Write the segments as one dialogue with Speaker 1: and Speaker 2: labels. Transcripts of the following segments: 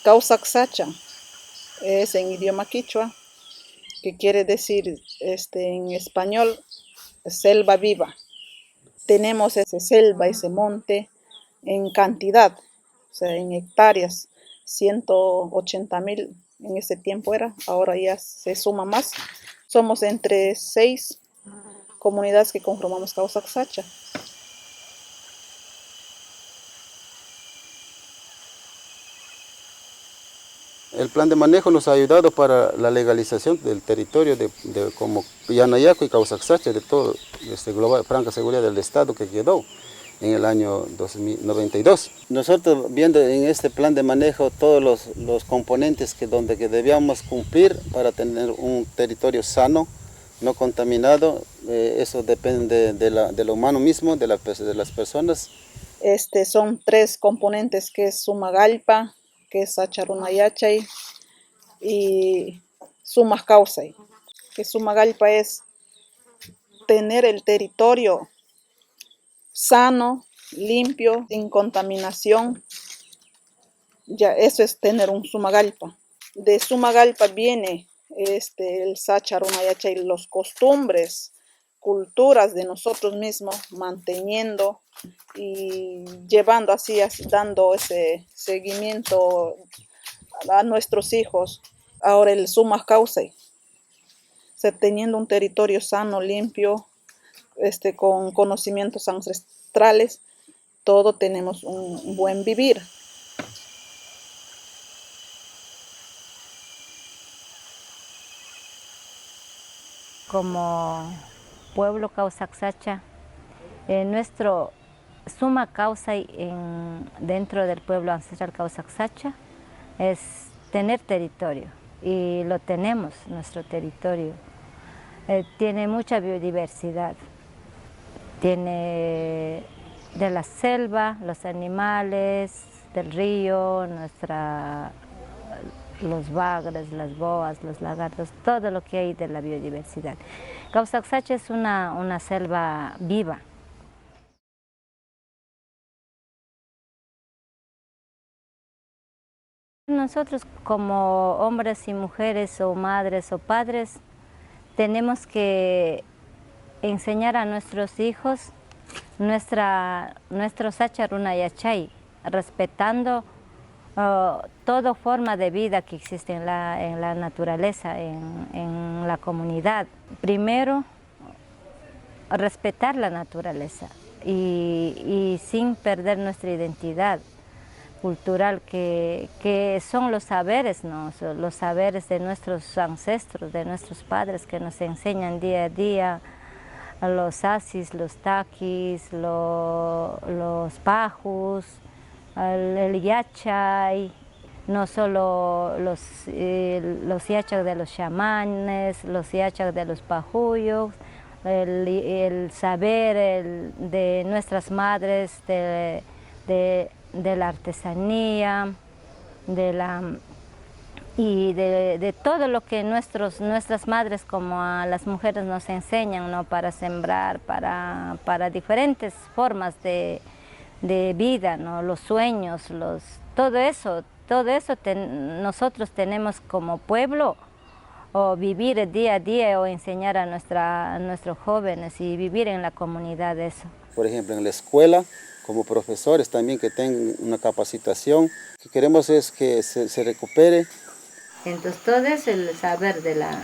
Speaker 1: Causaxacha es en idioma quichua, que quiere decir en español selva viva. Tenemos ese selva, ese monte en cantidad, o sea, en hectáreas, 180.000 en ese tiempo era, ahora ya se suma más. Somos entre 6 comunidades que conformamos Causaxacha.
Speaker 2: El plan de manejo nos ha ayudado para la legalización del territorio de como Yanayaco y Causaxacha, de todo, global, franca seguridad del Estado que quedó en el año 2092. Nosotros viendo en este plan de manejo todos los componentes que debíamos cumplir para tener un territorio sano, no contaminado, eso depende de lo humano mismo, de las personas.
Speaker 1: Son 3 componentes, que es Sumagalpa, que es Sacharunayachay y Sumascausay. Que Sumagalpa es tener el territorio sano, limpio, sin contaminación. Ya, eso es tener un Sumagalpa. De Sumagalpa viene el Sacharunayachay, los costumbres, culturas de nosotros mismos, manteniendo y llevando así, dando ese seguimiento a nuestros hijos. Ahora el Sumas Causay, teniendo un territorio sano, limpio, con conocimientos ancestrales, todo tenemos un buen vivir.
Speaker 3: Como pueblo Causaxacha, nuestro suma causa dentro del pueblo ancestral Causaxacha es tener territorio, y lo tenemos, nuestro territorio. Tiene mucha biodiversidad, tiene de la selva, los animales, del río, los bagres, las boas, los lagartos, todo lo que hay de la biodiversidad. Causaxacha es una selva viva. Nosotros como hombres y mujeres o madres o padres tenemos que enseñar a nuestros hijos nuestro Sacharunayachay, respetando toda forma de vida que existe en la naturaleza, en la comunidad. Primero, respetar la naturaleza y sin perder nuestra identidad cultural, que son los saberes, ¿no? Los saberes de nuestros ancestros, de nuestros padres, que nos enseñan día a día, los asis, los taquis, los pajus, el yachay, no solo los yachas de los chamanes, los yachas de los pajuyos, el saber de nuestras madres, de la artesanía, y de todo lo que nuestras madres como a las mujeres nos enseñan, ¿no? Para sembrar, para diferentes formas de vida, ¿no? Los sueños, todo eso nosotros tenemos como pueblo, o vivir día a día, o enseñar a nuestros jóvenes y vivir en la comunidad eso.
Speaker 2: Por ejemplo, en la escuela, como profesores también que tengan una capacitación. Lo que queremos es que se recupere.
Speaker 3: Entonces todo es el saber de la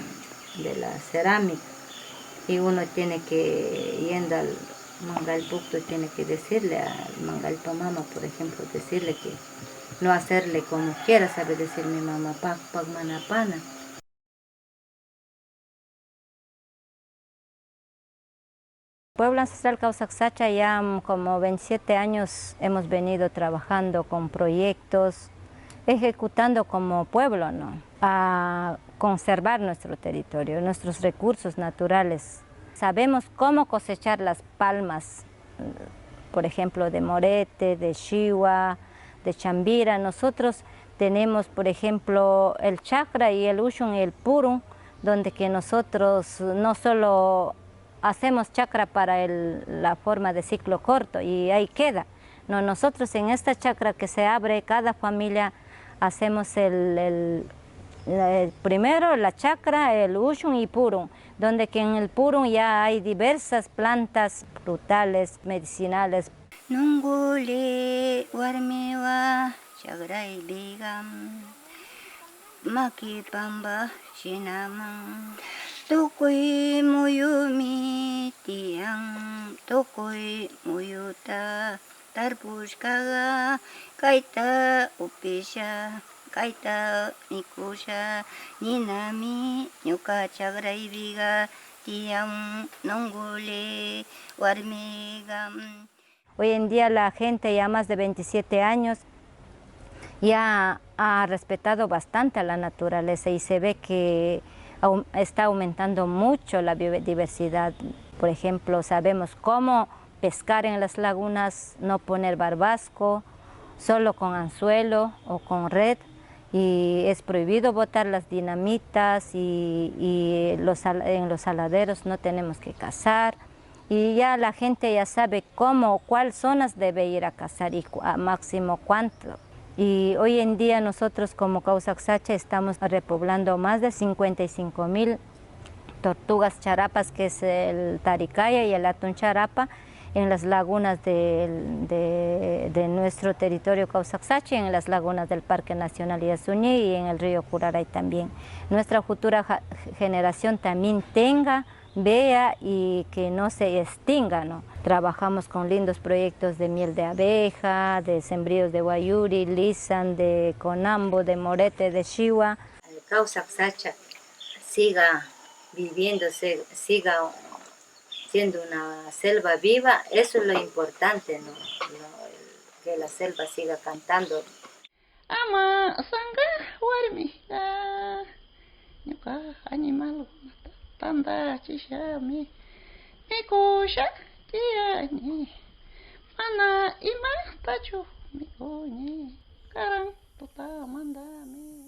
Speaker 3: cerámica, y uno tiene que, yendo al Mangalpucto, tiene que decirle al Mangalpamama, por ejemplo, decirle que no hacerle como quiera, sabe decir mi mamá, Pac Manapana. Pueblo Ancestral Causaxacha ya como 27 años hemos venido trabajando con proyectos, ejecutando como pueblo, ¿no? A conservar nuestro territorio, nuestros recursos naturales. Sabemos cómo cosechar las palmas, por ejemplo, de Morete, de Chihuahua, de Chambira. Nosotros tenemos, por ejemplo, el chakra y el ushun y el purun, donde que nosotros no solo hacemos chakra para la forma de ciclo corto y ahí queda. No, nosotros en esta chakra que se abre, cada familia hacemos primero la chacra, el ushun y purun, donde que en el purun ya hay diversas plantas frutales, medicinales.
Speaker 4: Nungule warmiwa chagray bigam maki pamba shinamang tukuy muyumi tiyang tukuy muyuta tarpushkaga kaita upisha kaita mikusha ninami ñuka chagraybiga tiyang nungule warmigam.
Speaker 3: Hoy en día la gente ya más de 27 años ya ha respetado bastante a la naturaleza y se ve que está aumentando mucho la biodiversidad. Por ejemplo, sabemos cómo pescar en las lagunas, no poner barbasco, solo con anzuelo o con red, y es prohibido botar las dinamitas y en los saladeros no tenemos que cazar. Y ya la gente ya sabe cómo, cuáles zonas debe ir a cazar y a máximo cuánto. Y hoy en día nosotros como Causaxacha estamos repoblando más de 55,000 tortugas charapas, que es el taricaya y el atún charapa, en las lagunas de nuestro territorio Causaxacha, en las lagunas del Parque Nacional Yasuní y en el río Curaray también. Nuestra futura generación también vea y que no se extinga, ¿no? Trabajamos con lindos proyectos de miel de abeja, de sembríos de guayuri, lisan, de conambo, de morete, de chihuahua.
Speaker 4: Causaxacha siga viviéndose, siga siendo una selva viva, eso es lo importante, ¿no? Que la selva siga cantando.
Speaker 5: Ama sanga warmi ñuka animal tanda chishami mikusha tiyani mana ima tachu mikuni karan tuta mandami.